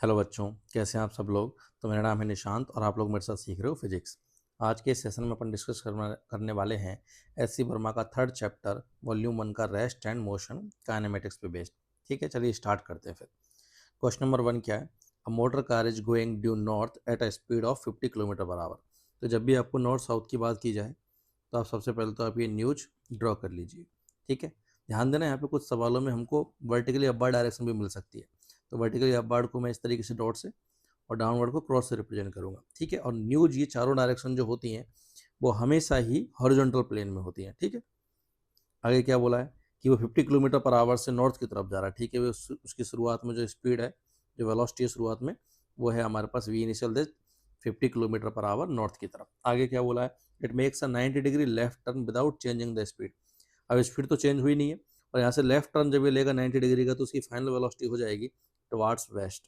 Hello बच्चों, कैसे हैं आप सब लोग। तो मेरा नाम है निशांत और आप लोग मेरे साथ सीख रहे हो फिजिक्स। आज के सेशन में अपन डिस्कस करने वाले हैं एस सी वर्मा का थर्ड चैप्टर वॉल्यूम 1 का रेस्ट एंड मोशन काइनेमेटिक्स पे बेस्ड। ठीक है, चलिए स्टार्ट करते हैं फिर। क्वेश्चन नंबर 1 क्या है? A motor car is going due north at a speed of 50 kilometre per our. तो जब भी आपको नॉर्थ साउथ की बात की जाए तो आप सबसे पहले तो आप ये न्यूज ड्रॉ कर लीजिए। ठीक है, ध्यान देना, यहाँ पे कुछ सवालों में हमको वर्टिकली अपवर्ड डायरेक्शन भी मिल सकती है। तो वर्टिकली अपवर्ड को मैं इस तरीके से डॉट से और डाउनवर्ड को क्रॉस से रिप्रेजेंट करूंगा। ठीक है, और न्यूज ये चारों डायरेक्शन जो होती हैं वो हमेशा ही हॉरिजॉन्टल प्लेन में होती हैं। ठीक है, आगे क्या बोला है कि वो 50 किलोमीटर पर आवर से नॉर्थ की तरफ जा रहा है। ठीक है, वो उसकी शुरुआत में जो स्पीड है, जो वेलोसिटी है शुरुआत में, वो है हमारे पास वी इनिशियल दे 50 किलोमीटर पर आवर नॉर्थ की तरफ। आगे क्या बोला है? It makes a 90 degree left turn without changing the speed. अब स्पीड तो चेंज हुई नहीं है, और यहाँ से लेफ्ट टर्न जब ये लेगा 90 डिग्री का तो उसकी फाइनल वेलोसिटी हो जाएगी टुवार्ड्स वेस्ट।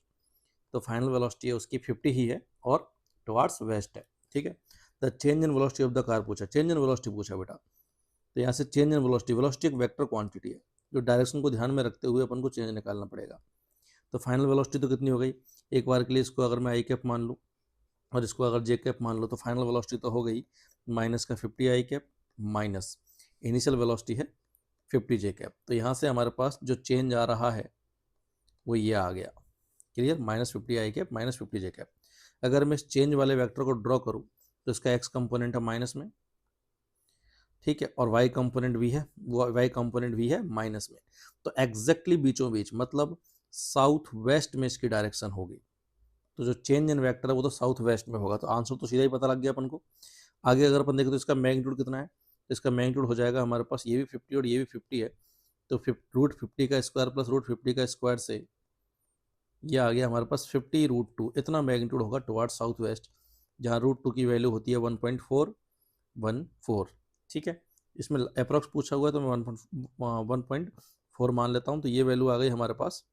तो फाइनल वेलोसिटी है उसकी 50 ही है और टुवार्ड्स वेस्ट है। ठीक है, the change in velocity of the car पूछा, चेंज इन वेलोसिटी पूछा बेटा। तो यहाँ से चेंज इन वेलोसिटी, वेलोसिटी एक वेक्टर क्वांटिटी है, जो डायरेक्शन को ध्यान में रखते हुए अपन को चेंज निकालना पड़ेगा। तो फाइनल वेलोसिटी तो कितनी हो गई? एक बार के लिए इसको अगर मैं आई कैप मान लूँ और इसको अगर जे कैप मान लो तो फाइनल वेलोसिटी तो हो गई माइनस का 50 आई कैप माइनस इनिशियल वेलोसिटी है 50 जे कैप। तो यहाँ से हमारे पास जो चेंज आ रहा है वो ये आ गया। क्लियर? माइनस 50 आई कैप माइनस 50 जे कैप। अगर मैं इस चेंज वाले वेक्टर को ड्रॉ करूँ तो इसका एक्स कंपोनेंट है माइनस में, ठीक है, और वाई कंपोनेंट भी है, वाई कंपोनेंट भी है माइनस में। तो एग्जैक्टली बीचों बीच, मतलब साउथ वेस्ट में इसकी डायरेक्शन होगी। तो जो चेंज इन वेक्टर है वो तो साउथ वेस्ट में होगा। तो आंसर तो सीधा ही पता लग गया अपन को। आगे अगर अपन देखें तो इसका मैग्नीट्यूड कितना है? तो इसका मैग्नीट्यूड हो जाएगा हमारे पास, ये भी 50 और ये भी 50 है, तो रूट 50 का स्क्वायर प्लस रूट 50 का स्क्वायर से ये आ गया हमारे पास 50√2। इतना मैग्नीट्यूड होगा टुवार्ड साउथ वेस्ट, जहाँ √2 की वैल्यू होती है 1.414। ठीक है, इसमें अप्रॉक्स पूछा हुआ है तो मैं 1.4 मान लेता हूँ। तो ये वैल्यू आ गई हमारे पास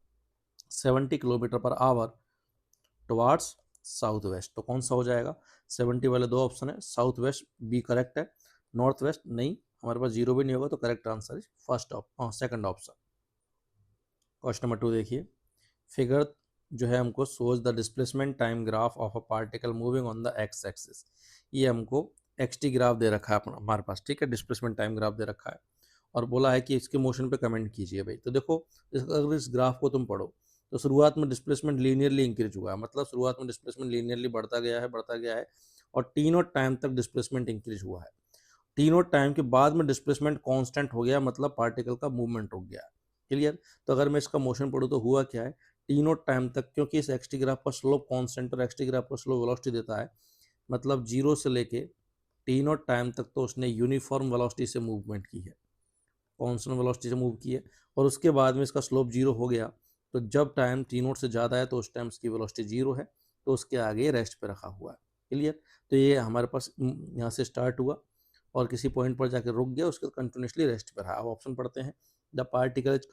70 kilometre per our towards south west. तो कौन सा हो जाएगा? 70 वाले दो ऑप्शन है, साउथ वेस्ट बी करेक्ट है, नॉर्थ वेस्ट नहीं। हमारे पास जीरो भी नहीं होगा, तो correct answer is second option. Question number 2 देखिए। फिगर जो है हमको shows the displacement time graph of a particle moving on the x axis. ये हमको एक्स टी ग्राफ दे रखा है अपना हमारे पास। ठीक है, डिस्प्लेसमेंट टाइम ग्राफ दे रखा है और बोला है कि इसके मोशन पे कमेंट कीजिए भाई। तो देखो, अगर इस ग्राफ को तुम पढ़ो तो शुरुआत में डिस्प्लेसमेंट लीनियरली इंक्रीज हुआ है, मतलब शुरुआत में डिस्प्लेसमेंट लीनियरली बढ़ता गया है और तीनों टाइम तक डिस्प्लेसमेंट इंक्रीज हुआ है। तीनों टाइम के बाद में डिस्प्लेसमेंट कांस्टेंट हो गया, मतलब पार्टिकल का मूवमेंट रुक गया। क्लियर? तो अगर मैं इसका मोशन पढ़ूँ तो हुआ क्या है, तीनों टाइम तक, क्योंकि इस एक्स टी ग्राफ का स्लोप कांस्टेंट और एक्स टी ग्राफ का स्लोप वेलोसिटी देता है, मतलब जीरो से लेके तीनों टाइम तक तो उसने यूनिफॉर्म वेलोसिटी से मूवमेंट की है, कांस्टेंट वेलोसिटी से मूव की है। और उसके बाद में इसका स्लोप जीरो हो गया, तो जब टाइम टी नोट से ज़्यादा है तो उस टाइम इसकी वेलोसिटी जीरो है, तो उसके आगे रेस्ट पे रखा हुआ है। क्लियर? तो ये हमारे पास यहाँ से स्टार्ट हुआ और किसी पॉइंट पर जाकर रुक गया, उसके कंटिन्यूसली रेस्ट पे रहा। अब ऑप्शन पढ़ते हैं। The particle is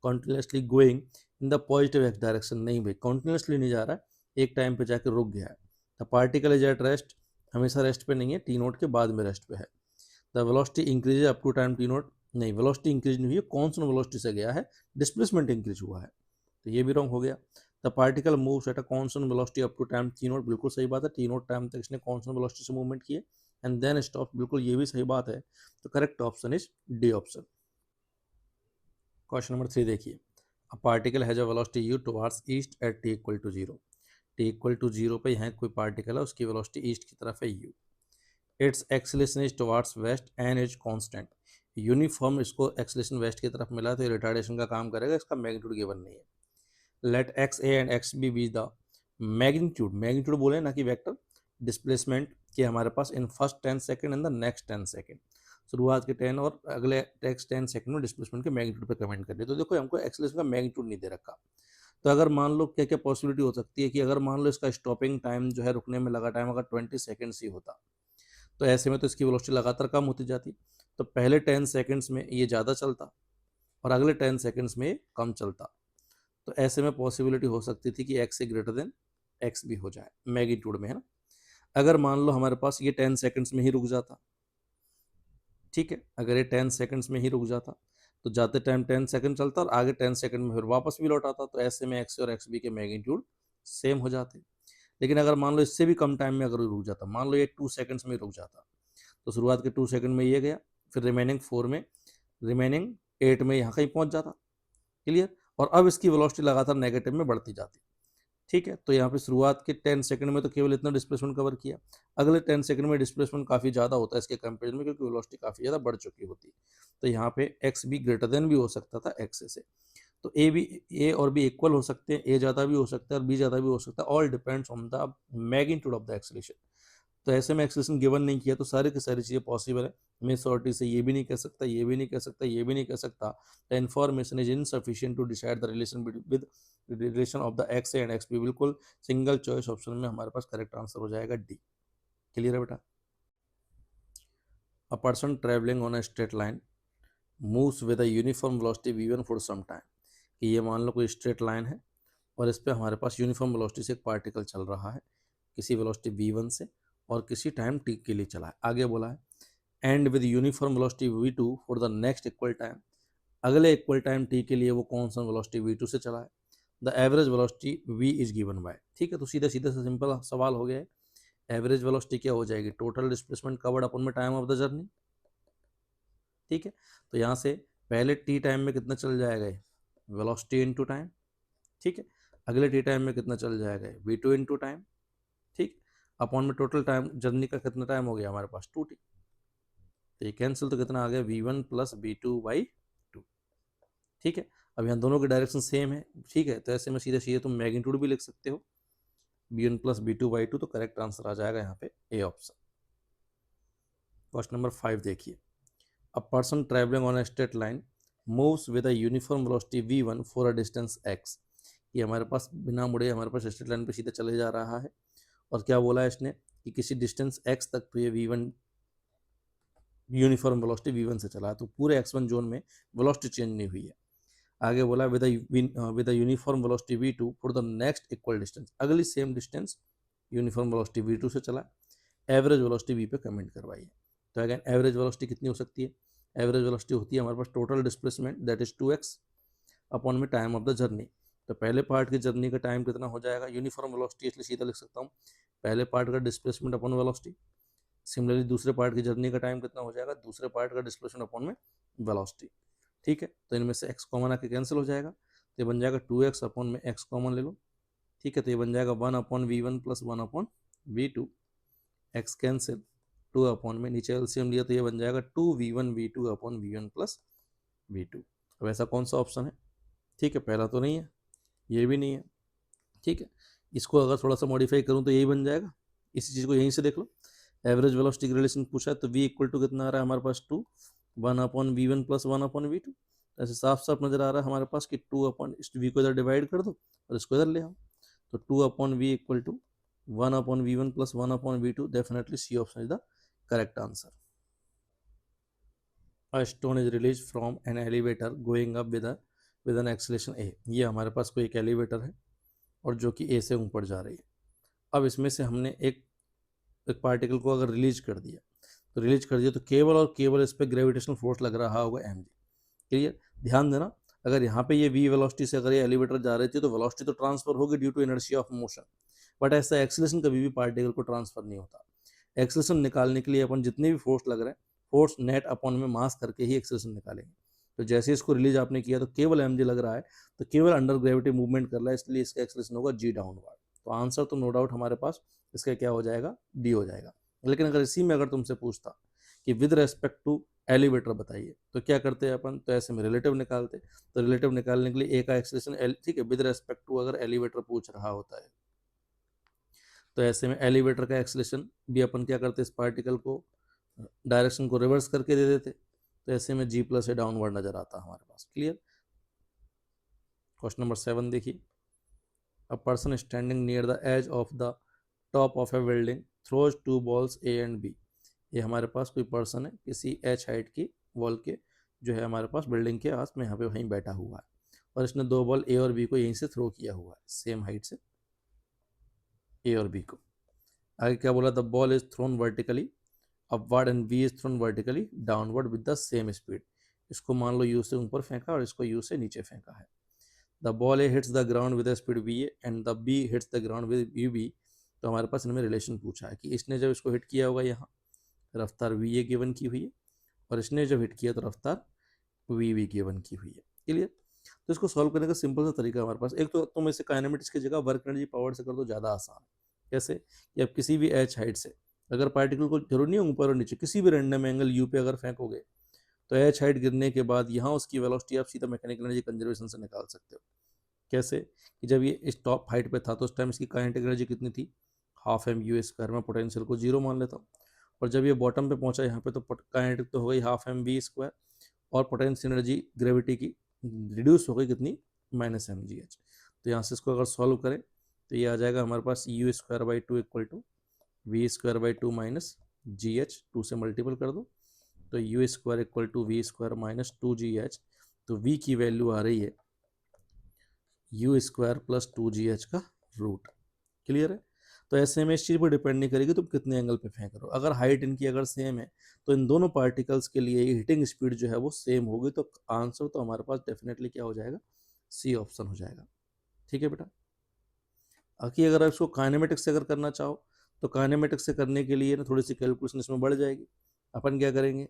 continuously going in the positive x direction. नहीं भाई, कंटिन्यूसली नहीं जा रहा है, एक टाइम पे जाकर रुक गया है। The particle is at rest, हमेशा रेस्ट पे नहीं है, टी नोट के बाद में रेस्ट पे है। The velocity increase up to time t naught, नहीं वेलोसिटी इंक्रीज नहीं हुई है, कांस्टेंट वेलोसिटी से गया है, डिस्प्लेसमेंट इंक्रीज हुआ है, तो ये भी रॉन्ग हो गया। The particle moves at a constant velocity up to time t naught, बिल्कुल सही बात है, टी नोट टाइम तक इसने कांस्टेंट वेलोसिटी से मूवमेंट किए एंड देन स्टॉप, बिल्कुल ये भी सही बात है। तो correct option is D option. Question number 3 देखिए। A particle has a velocity u towards east at t equal to 0। t equal to 0 पे यहाँ कोई पार्टिकल है, उसकी वेलोसिटी ईस्ट की तरफ है u। It's acceleration is towards waste and is constant. Uniform इसको एक्सीलरेशन वेस्ट की तरफ मिला तो ये रिटार्डेशन का काम करेगा, इसका मैग्नीट्यूड गिवन नहीं है। Let x A and x B be the magnitude, magnitude बोले ना कि वेक्टर डिस्प्लेसमेंट के हमारे पास in first 10 second and the next 10 second. शुरुआत के 10 और अगले नेक्स्ट 10 सेकंड में डिस्प्लेसमेंट के मैग्नीट्यूड पे कमेंट कर दिए। तो देखो, हमको एक्सीलरेशन का मैग्नीट्यूड नहीं दे रखा। तो अगर मान लो क्या क्या पॉसिबिलिटी हो सकती है कि अगर मान लो इसका स्टॉपिंग टाइम जो है, रुकने में लगा टाइम अगर 20 सेकेंड्स ही होता, तो ऐसे में तो इसकी वेलोसिटी लगातार कम होती जाती। तो पहले 10 सेकंड्स में ये ज़्यादा चलता और अगले 10 सेकंड्स में ये कम चलता। तो ऐसे में पॉसिबिलिटी हो सकती थी कि एक्स से ग्रेटर देन एक्स भी हो जाए मैग्नीट्यूड में, है ना। अगर मान लो हमारे पास ये 10 सेकंड्स में ही रुक जाता, ठीक है, अगर ये 10 सेकंड्स में ही रुक जाता तो जाते टाइम 10 सेकंड चलता और आगे 10 सेकंड में फिर वापस भी लौट आता। तो ऐसे में एक्स और एक्स बी के मैग्नीट्यूड सेम हो जाते। लेकिन अगर मान लो इससे भी कम टाइम में अगर रुक जाता, मान लो ये 2 सेकंड्स में रुक जाता, तो शुरुआत के 2 सेकंड में ये गया, फिर रिमेनिंग 4 में, रिमेनिंग 8 में यहाँ कहीं पहुँच जाता। क्लियर? और अब इसकी वेलोसिटी लगातार नेगेटिव में बढ़ती जाती। ठीक है, तो यहाँ पे शुरुआत के 10 सेकंड में तो केवल इतना डिस्प्लेसमेंट कवर किया, अगले 10 सेकंड में डिस्प्लेसमेंट काफ़ी ज़्यादा होता है इसके कंपेरिजन में, क्योंकि वेलोसिटी काफ़ी ज़्यादा बढ़ चुकी होती। तो यहाँ पे एक्स भी ग्रेटर देन भी हो सकता था एक्स से। तो ए और बी इक्वल हो सकते हैं, ए ज़्यादा भी हो सकता है और बी ज़्यादा भी हो सकता है, all depends on the magnitude of the acceleration. तो ऐसे में एक्सेलरेशन गिवन नहीं किया तो सारी की सारी चीज़ें पॉसिबल है। मैं श्योरिटी से ये भी नहीं कह सकता, ये भी नहीं कह सकता, ये भी नहीं कह सकता। The information is insufficient to decide the relation with relation of the x A and x b. बिल्कुल सिंगल चॉइस ऑप्शन में हमारे पास करेक्ट आंसर हो जाएगा डी। क्लियर है बेटा? A person travelling on a straight line moves with a uniform velocity v1 for some time. कि ये मान लो कोई स्ट्रेट लाइन है और इस पे हमारे पास यूनिफॉर्म वेलोसिटी से एक पार्टिकल चल रहा है, किसी वेलोसिटी v1 से, और किसी टाइम t के लिए चला है। आगे बोला है and with uniform velocity v2 for the next equal time. अगले इक्वल टाइम t के लिए वो कौन सा वेलोसिटी v2 से चला है। The average velocity v is given by. ठीक है, तो सीधे सीधे से सिंपल सवाल हो गया है। एवरेज वेलोसिटी क्या हो जाएगी? टोटल डिस्प्लेसमेंट कवर्ड अपन में टाइम ऑफ द जर्नी। ठीक है, तो यहाँ से पहले टी टाइम में कितना चल जाएगा? Velocity into time. ठीक है, अगले टी टाइम में कितना चल जाएगा? v2 into time. ठीक, अपॉन में टोटल टाइम जर्नी का कितना टाइम हो गया हमारे पास? 2t। तो ये कैंसिल, तो कितना आ गया? v1 plus v2/2। ठीक है, अब यहाँ दोनों की डायरेक्शन सेम है। ठीक है, तो ऐसे में सीधे सीधे तुम मैग्नीट्यूड भी लिख सकते हो, v1 प्लस v2/2। तो करेक्ट आंसर आ जाएगा यहाँ पे ए ऑप्शन। क्वेश्चन नंबर 5 देखिए। A person travelling on a straight line moves with a uniform velocity v1 for a distance x। ये हमारे पास बिना मुड़े हमारे पास स्ट्रेट लाइन पे सीधे चले जा रहा है, और क्या बोला है इसने कि किसी डिस्टेंस x तक तो ये v1 यूनिफॉर्म वेलोसिटी v1 से चला है, तो पूरे x1 जोन में वेलोसिटी चेंज नहीं हुई है। आगे बोला with uniform velocity v2 for the next equal distance. अगली same distance uniform velocity v2 से चला, एवरेज वेलोसिटी v पे कमेंट करवाइए। तो अगेन एवरेज वेलोसिटी कितनी हो सकती है? एवरेज वेलोसिटी होती है हमारे पास total displacement that is 2x upon में टाइम ऑफ द जर्नी। तो पहले पार्ट की जर्नी का टाइम कितना हो जाएगा? यूनिफॉर्म वेलोसिटी, इसलिए सीधा लिख सकता हूँ पहले पार्ट का डिस्प्लेसमेंट अपॉन वेलोसिटी। सिमिलरली दूसरे पार्ट की जर्नी का टाइम कितना हो जाएगा? दूसरे पार्ट का डिस्प्लेसमेंट अपॉन में वेलोसिटी। ठीक है, तो इनमें से x कॉमन आके कैंसिल हो जाएगा, तो ये बन जाएगा 2x अपॉन में x कॉमन ले लो। ठीक है, तो ये बन जाएगा 1 upon v1 plus 1 upon v2। x cancel, 2 upon में नीचे एलसीएम लिया तो ये बन जाएगा 2v1 v2 upon v1 plus v2। अब ऐसा कौन सा ऑप्शन है? ठीक है, पहला तो नहीं है, ये भी नहीं है। ठीक है, इसको अगर थोड़ा सा मॉडिफाई करूँ तो यही बन जाएगा। इसी चीज़ को यहीं से देख लो, एवरेज वेलोसिटी रिलेशन पूछा है तो v इक्वल टू कितना आ रहा है हमारे पास? 2, 1 upon v1 plus 1 upon v2। ऐसे साफ साफ नजर आ रहा है हमारे पास कि 2 अपॉन इस v को इधर डिवाइड कर दो और इसको इधर ले आओ, तो 2 upon v equal to 1 upon v1 plus 1 upon v2। Definitely C option is the correct answer. A stone is release from an elevator going up with an acceleration A. ये हमारे पास कोई एक एलिवेटर है और जो कि ए से ऊपर जा रही है। अब इसमें से हमने एक पार्टिकल को अगर रिलीज कर दिया, तो रिलीज कर दिया तो केवल और केवल इस पर ग्रेविटेशनल फोर्स लग रहा होगा mg। क्लियर? ध्यान देना, अगर यहाँ पे ये v वेलोसिटी से अगर ये एलिवेटर जा रही थी तो वेलोसिटी तो ट्रांसफर होगी due to inertia of motion, but ऐसा एक्सेलरेशन कभी भी पार्टिकल को ट्रांसफर नहीं होता। एक्सेलरेशन निकालने के लिए अपन जितने भी फोर्स लग रहे हैं, फोर्स नेट अपॉन में मास करके ही एक्सेलरेशन निकालेंगे। तो जैसे इसको रिलीज आपने किया तो केवल mg लग रहा है, तो केवल अंडर ग्रेविटी मूवमेंट कर रहा है, इसलिए इसका एक्सेलरेशन होगा g डाउनवर्ड। तो आंसर तो नो डाउट हमारे पास इसका क्या हो जाएगा? डी हो जाएगा। लेकिन अगर इसी में अगर तुमसे पूछता कि विद रेस्पेक्ट टू एलिवेटर बताइए, तो क्या करते हैं अपन? तो ऐसे में रिलेटिव निकालते। तो रिलेटिव निकालने के लिए ए का एक्सेलरेशन ठीक है, विद रेस्पेक्ट टू अगर एलिवेटर पूछ रहा होता है तो ऐसे में एलिवेटर का एक्सेलरेशन भी अपन क्या करते? इस पार्टिकल को डायरेक्शन को रिवर्स करके दे देते, तो ऐसे में g प्लस ए डाउनवर्ड नजर आता हमारे पास। क्लियर? क्वेश्चन नंबर 7 देखिए। A person standing near the edge of the top of a building throws 2 balls A and B. ये हमारे पास कोई पर्सन है किसी एच हाइट की वॉल के, जो है हमारे पास बिल्डिंग के आस में यहाँ पे वहीं बैठा हुआ है, और इसने 2 बॉल ए और बी को यहीं से थ्रो किया हुआ है, सेम हाइट से ए और बी को। आगे क्या बोला? The ball is thrown vertically upward and B is thrown vertically downward with the same speed. इसको मान लो यू से ऊपर फेंका और इसको यू से नीचे फेंका है। The ball A hits the ground with speed v A and the B hits the ground with v B, तो हमारे पास इनमें रिलेशन पूछा है कि इसने जब इसको हिट किया होगा यहाँ रफ्तार वी ए गिवन की हुई है, और इसने जब हिट किया तो रफ्तार वी वी गिवन की हुई है। क्लियर? तो इसको सॉल्व करने का सिंपल सा तरीका हमारे पास, एक तो तुम इसे काइनेमेटिक्स की जगह वर्क एनर्जी पावर से कर दो, ज़्यादा आसान। कैसे? कि अब किसी भी एच हाइट से अगर पार्टिकल को जरूर नहीं ऊपर और नीचे किसी भी रैंडम एंगल यू पे अगर फेंकोगे, तो एच हाइट गिरने के बाद यहाँ उसकी वेलोसिटी आप सीधा मैकेनिकल एनर्जी कंजर्वेशन से निकाल सकते हो। कैसे? कि जब ये इस टॉप हाइट पे था तो उस टाइम इसकी काइनेटिक एनर्जी कितनी थी, हाफ एम यू स्क्वायर, में पोटेंशियल को जीरो मान लेता हूँ। और जब ये बॉटम पे पहुंचा यहाँ पे तो काइनेटिक तो हो गई हाफ एम वी स्क्वायर, और पोटेंशियल एनर्जी ग्रेविटी की रिड्यूस हो गई कितनी, माइनस एम जी एच। तो यहाँ से इसको अगर सॉल्व करें तो ये आ जाएगा हमारे पास u square by two equal to v square by two minus g h, two से मल्टीपल कर दो तो u square equal to v square minus two g h. तो वी की वैल्यू आ रही है u square plus two g h का रूट। क्लियर है? तो ऐसे में इस चीज़ पर डिपेंड नहीं करेगी तुम कितने एंगल पे फेंक रहे हो। अगर हाइट इनकी अगर सेम है तो इन दोनों पार्टिकल्स के लिए हिटिंग स्पीड जो है वो सेम होगी, तो आंसर तो हमारे पास डेफिनेटली क्या हो जाएगा, सी ऑप्शन हो जाएगा। ठीक है बेटा? बाकी अगर आप इसको काइनेमेटिक्स से अगर करना चाहो तो काइनेमेटिक्स से करने के लिए ना थोड़ी सी कैलकुलेशन इसमें बढ़ जाएगी। अपन क्या करेंगे,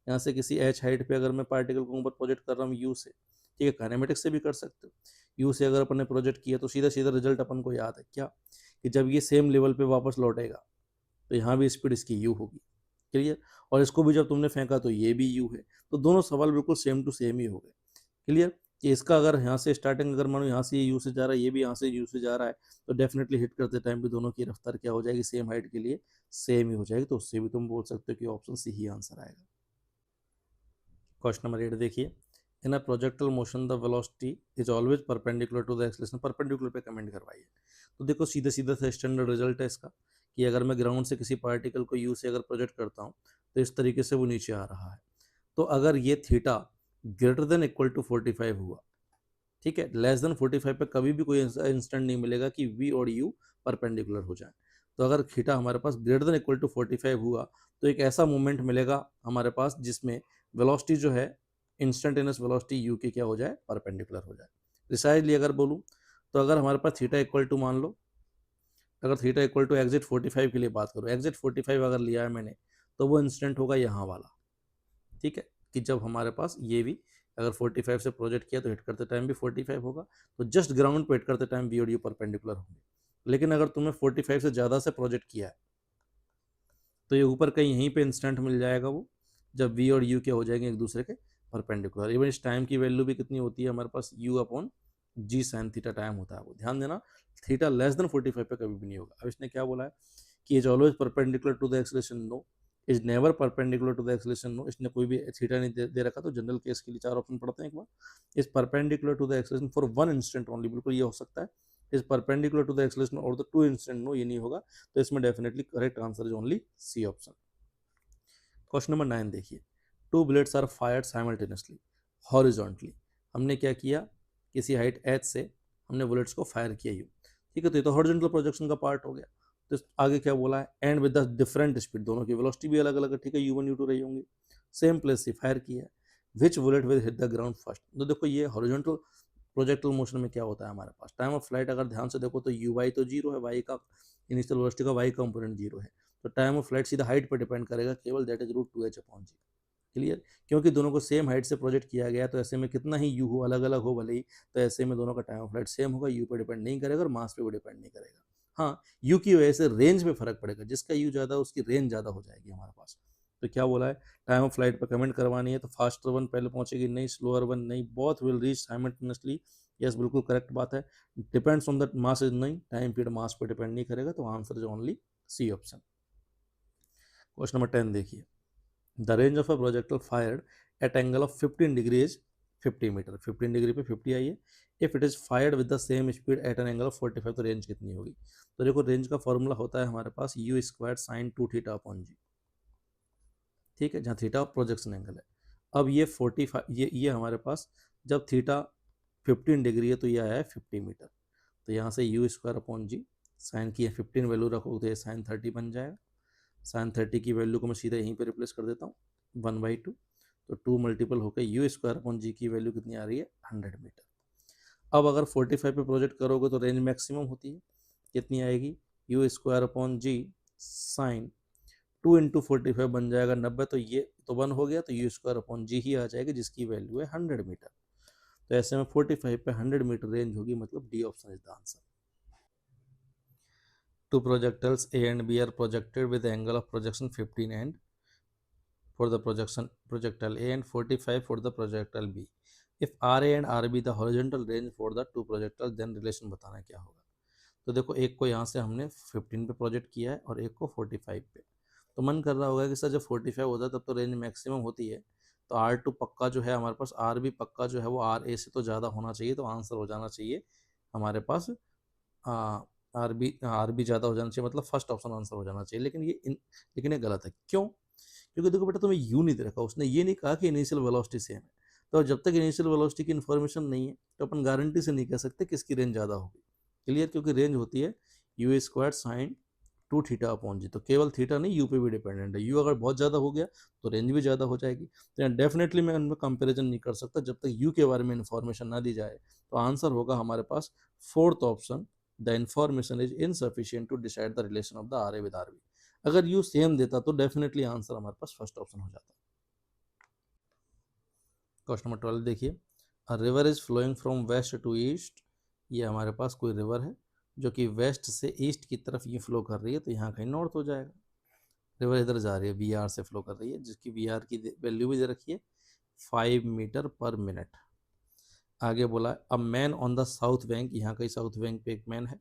यहाँ से किसी एच हाइट पे अगर मैं पार्टिकल को ऊपर प्रोजेक्ट कर रहा हूँ यू से, ठीक है, काइनेमेटिक्स से भी कर सकते हो। यू से अगर अपन ने प्रोजेक्ट किया तो सीधा सीधा रिजल्ट अपन को याद है क्या, कि जब ये सेम लेवल पे वापस लौटेगा तो यहाँ भी स्पीड इसकी यू होगी। क्लियर? और इसको भी जब तुमने फेंका तो ये भी यू है, तो दोनों सवाल बिल्कुल सेम टू सेम ही हो गए। क्लियर? कि इसका अगर यहाँ से स्टार्टिंग अगर मानो यहाँ से ये यू से जा रहा है, ये भी यहाँ से यू से जा रहा है, तो डेफिनेटली हिट करते टाइम भी दोनों की रफ्तार क्या हो जाएगी, सेम हाइट के लिए सेम ही हो जाएगी। तो उससे भी तुम बोल सकते हो कि ऑप्शन सी ही आंसर आएगा। क्वेश्चन नंबर 8 देखिए, in a projectile motion the velocity is always perpendicular to the acceleration. Perpendicular पे कमेंट करवाइए। तो देखो सीधे सीधा से स्टैंडर्ड रिजल्ट है इसका, कि अगर मैं ग्राउंड से किसी पार्टिकल को यू से अगर प्रोजेक्ट करता हूँ तो इस तरीके से वो नीचे आ रहा है। तो अगर ये theta greater than equal to 45 हुआ, ठीक है, लेस देन 45 पे कभी भी कोई इंस्टेंट नहीं मिलेगा कि वी और यू परपेंडिकुलर हो जाए। तो अगर थीटा हमारे पास ग्रेटर देन इक्वल टू 45 हुआ तो एक ऐसा मूवमेंट मिलेगा हमारे पास जिसमें वेलोसिटी जो है इंस्टेंटेनियस वेलोसिटी यू की क्या हो जाए, परपेंडिकुलर हो जाए। प्रिसाइजली अगर बोलूँ तो अगर हमारे पास थीटा इक्वल टू मान लो, अगर थीटा इक्वल टू एग्जिट 45 के लिए बात करूँ, एग्जिट 45 अगर लिया है मैंने तो वो इंस्टेंट होगा यहाँ वाला। ठीक है, कि जब हमारे पास ये भी अगर 45 से प्रोजेक्ट किया तो हिट करते टाइम भी 45 होगा, तो जस्ट ग्राउंड पे हिट करते टाइम वी और यू परपेंडिकुलर होंगे। लेकिन अगर तुमने 45 से ज़्यादा से प्रोजेक्ट किया है तो ये ऊपर कहीं यहीं पे इंस्टेंट मिल जाएगा वो, जब वी और यू के हो जाएंगे एक दूसरे के परपेंडिकुलर। इवन इस टाइम की वैल्यू भी कितनी होती है हमारे पास, u upon g sine theta time होता है वो, ध्यान देना। थीटा लेस देन 45 पे कभी भी नहीं होगा। अब इसने क्या बोला है कि is always perpendicular to the acceleration, no. Is never perpendicular to the acceleration, no. इसने कोई भी थीटा नहीं दे रखा, तो जनरल केस के लिए चार ऑप्शन पढ़ते हैं एक बार। Is perpendicular to the acceleration for one instant only, बिल्कुल ये हो सकता है। Is perpendicular to the acceleration और द टू इंस्टेंट, नो, ये नहीं होगा। तो इसमें definitely correct answer is only C option. Question number 9 देखिए, two bullets are fired simultaneously horizontally. हमने क्या किया, किसी हाइट एच से हमने बुलेट्स को फायर किया यू, ठीक है, तो ये तो हॉरिजॉन्टल प्रोजेक्शन का पार्ट हो गया। तो आगे क्या बोला है, and with the different speed, दोनों की वेलोसिटी भी अलग अलग है, ठीक है, u1 u2 रही होंगी, सेम प्लेस से फायर किया है। Which bullet will hit the ground first. तो देखो ये हॉरिजॉन्टल प्रोजेक्टल मोशन में क्या होता है हमारे पास, टाइम ऑफ फ्लाइट अगर ध्यान से देखो तो यू वाई तो जीरो है, वाई का इनिशियल वेलोसिटी का वाई कंपोनेंट जीरो है, तो टाइम ऑफ फ्लाइट सीधा हाइट पर डिपेंड करेगा केवल, that is root two h upon g. Clear? क्योंकि दोनों को सेम हाइट से प्रोजेक्ट किया गया, तो ऐसे में कितना ही यू हो अलग अलग हो भले ही, तो ऐसे में दोनों का टाइम ऑफ फ्लाइट सेम होगा, यू पर डिपेंड नहीं करेगा और मास पे भी डिपेंड नहीं करेगा। हाँ, यू की वजह से रेंज में फर्क पड़ेगा, जिसका यू ज़्यादा उसकी रेंज ज़्यादा हो जाएगी हमारे पास। तो क्या बोला है, टाइम ऑफ फ्लाइट पर कमेंट करवानी है तो फास्टर वन पहले पहुंचेगी नहीं, स्लोअर वन नहीं, both will reach simultaneously. Yes, बिल्कुल करेक्ट बात है। Depends on the mass is नहीं, टाइम पीरियड मास पर डिपेंड नहीं करेगा, तो answer is only C option. Question number 10 देखिए, the range of a projectile fired at angle of 15 degree is 50 metre. 15 degree पे 50 आई है। If it is fired with the same speed at an angle of 45, तो range कितनी होगी। तो देखो range का formula होता है हमारे पास u square sine two theta upon g, ठीक है, जहाँ थीटा प्रोजेक्शन एंगल है। अब ये 45, ये हमारे पास जब थीटा 15 डिग्री है तो ये आया है 50 मीटर। तो यहाँ से u square upon g, sine की 15 वैल्यू रखो तो ये साइन 30 बन जाएगा। साइन 30 की वैल्यू को मैं सीधा यहीं पे रिप्लेस कर देता हूँ, 1/2, तो 2 मल्टीपल होकर यू स्क्वायर अपॉन जी की वैल्यू कितनी आ रही है, 100 मीटर। अब अगर 45 पे प्रोजेक्ट करोगे तो रेंज मैक्सिमम होती है, कितनी आएगी, u square upon g sine 2 into 45 बन जाएगा 90, तो ये तो 1 हो गया, तो यू स्क्वायर अपॉन जी ही आ जाएगी जिसकी वैल्यू है 100 मीटर। तो ऐसे में 45 पे 100 मीटर रेंज होगी, मतलब D option is the answer. Two projectiles A and B are projected with the angle of projection 15 and for the projection projectile A and 45 for the projectile B. If RA and RB the horizontal range for the two projectiles, then relation बताना क्या होगा। तो देखो एक को यहाँ से हमने 15 पे प्रोजेक्ट किया है और एक को 45 पे, तो मन कर रहा होगा कि सर जब 45 होता है तब तो रेंज मैक्सिमम होती है, तो R2 पक्का जो है हमारे पास, RB पक्का जो है वो RA से तो ज़्यादा होना चाहिए, तो आंसर हो जाना चाहिए हमारे पास आर बी ज़्यादा हो जाना चाहिए, मतलब फर्स्ट ऑप्शन आंसर हो जाना चाहिए। लेकिन ये गलत है, क्यों? क्योंकि देखो बेटा तुम्हें यू नहीं दे रखा, उसने ये नहीं कहा कि इनिशियल वेलोसिटी सेम है, तो जब तक इनिशियल वेलोसिटी की इन्फॉर्मेशन नहीं है तो अपन गारंटी से नहीं कह सकते किसकी रेंज ज़्यादा होगी। क्लियर? क्योंकि रेंज होती है u square sine 2 theta upon g, तो केवल थीटा नहीं यू पे भी डिपेंडेंट है, यू अगर बहुत ज़्यादा हो गया तो रेंज भी ज़्यादा हो जाएगी। तो यहाँ डेफिनेटली मैं उनमें कंपेरिजन नहीं कर सकता जब तक यू के बारे में इन्फॉर्मेशन ना दी जाए। तो आंसर होगा हमारे पास fourth option, the information is insufficient to decide the relation of the R A with R B. अगर यू सेम देता तो डेफिनेटली आंसर हमारे पास फर्स्ट ऑप्शन हो जाता। क्वेश्चन नंबर 12 देखिए, a river is flowing from west to east. ये हमारे पास कोई रिवर है जो कि वेस्ट से ईस्ट की तरफ ये फ्लो कर रही है, तो यहाँ कहीं नॉर्थ हो जाएगा। रिवर इधर जा रही है, वी आर से फ्लो कर रही है, जिसकी वी आर की वैल्यू भी दे रखी है 5 मीटर पर मिनट। आगे बोला a man on the south bank, यहाँ कहीं साउथ बैंक पे एक मैन है,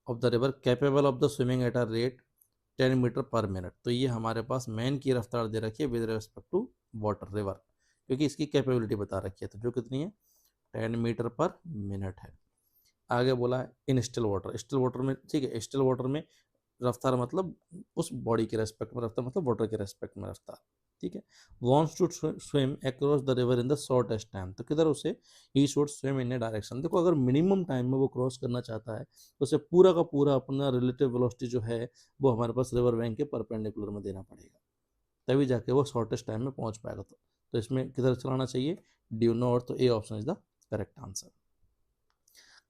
of the river capable of the swimming at a rate 10 metre per minute. तो ये हमारे पास मैन की रफ्तार दे रखी है with respect to water river, क्योंकि इसकी कैपेबिलिटी बता रखी है, तो जो कितनी है 10 मीटर पर मिनट है। आगे बोला है in still water, still water में ठीक है, स्टिल वाटर में रफ्तार मतलब उस बॉडी के रेस्पेक्ट में रफ्तार, मतलब वाटर के रेस्पेक्ट में रफ्तार, ठीक है। Wants to swim across the river in the shortest time, तो किधर उसे ही should swim in a direction. देखो अगर मिनिमम टाइम में वो क्रॉस करना चाहता है तो उसे पूरा का पूरा अपना रिलेटिव वेलोसिटी जो है वो हमारे पास रिवर बैंक के परपेंडिकुलर में देना पड़ेगा, तभी जाके वो शॉर्टेस्ट टाइम में पहुंच पाएगा। तो इसमें किधर चलाना चाहिए, ड्यू नॉर्थ, तो A option is the correct answer.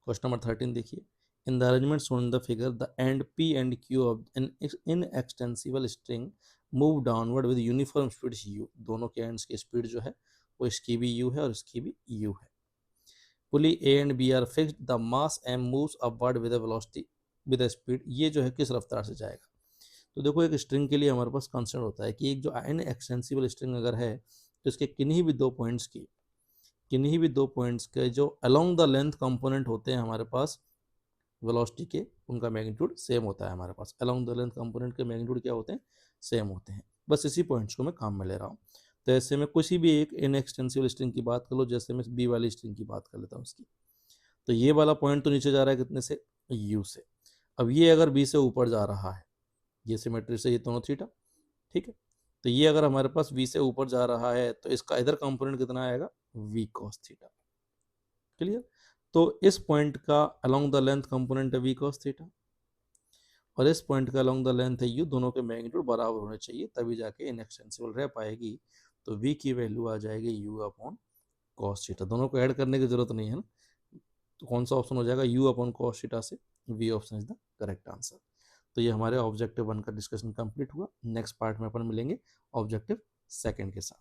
Question number 13 देखिए, in the arrangement shown in the figure the end P and Q of an inextensible string move downward with uniform speed U. दोनों के ends की speed जो है वो इसकी भी u है और इसकी भी यू है। Pulley A and B are fixed, the mass m moves upward with velocity with speed. ये जो है किस रफ्तार से जाएगा। तो देखो एक स्ट्रिंग के लिए हमारे पास कंसेप्ट होता है कि एक जो एन एक्सटेंसिबल स्ट्रिंग अगर है तो इसके किन्हीं भी दो पॉइंट्स के जो अलोंग द लेंथ कंपोनेंट होते हैं हमारे पास वेलोसिटी के, उनका मैग्नीट्यूड सेम होता है हमारे पास। अलोंग द लेंथ कंपोनेंट के मैग्नीट्यूड क्या होते हैं, सेम होते हैं। बस इसी पॉइंट्स को मैं काम में ले रहा हूँ। तो ऐसे में किसी भी एक इन एक्सटेंसिबल स्ट्रिंग की बात कर लो, जैसे मैं बी वाली स्ट्रिंग की बात कर लेता हूँ इसकी, तो ये वाला पॉइंट तो नीचे जा रहा है कितने से, यू से। अब ये अगर बी से ऊपर जा रहा है, ये सिमेट्री से ये दोनों थीटा, ठीक है, तो ये अगर हमारे पास v से ऊपर जा रहा है तो इसका इधर कंपोनेंट कितना आएगा, v cos थीटा। क्लियर? तो इस पॉइंट का अलोंग द लेंथ कंपोनेंट है v cos थीटा और इस पॉइंट का अलोंग द लेंथ है u, दोनों के मैग्नीट्यूड बराबर होने चाहिए तभी जाके इनएक्सटेंसिबल रह पाएगी। तो v की वैल्यू आ जाएगी u अपॉन cos थीटा। दोनों को ऐड करने की जरूरत नहीं है ना, तो कौन सा ऑप्शन हो जाएगा, u अपॉन cos थीटा से v option is the correct answer. तो ये हमारे ऑब्जेक्टिव 1 का डिस्कशन कंप्लीट हुआ। नेक्स्ट पार्ट में अपन मिलेंगे ऑब्जेक्टिव 2 के साथ।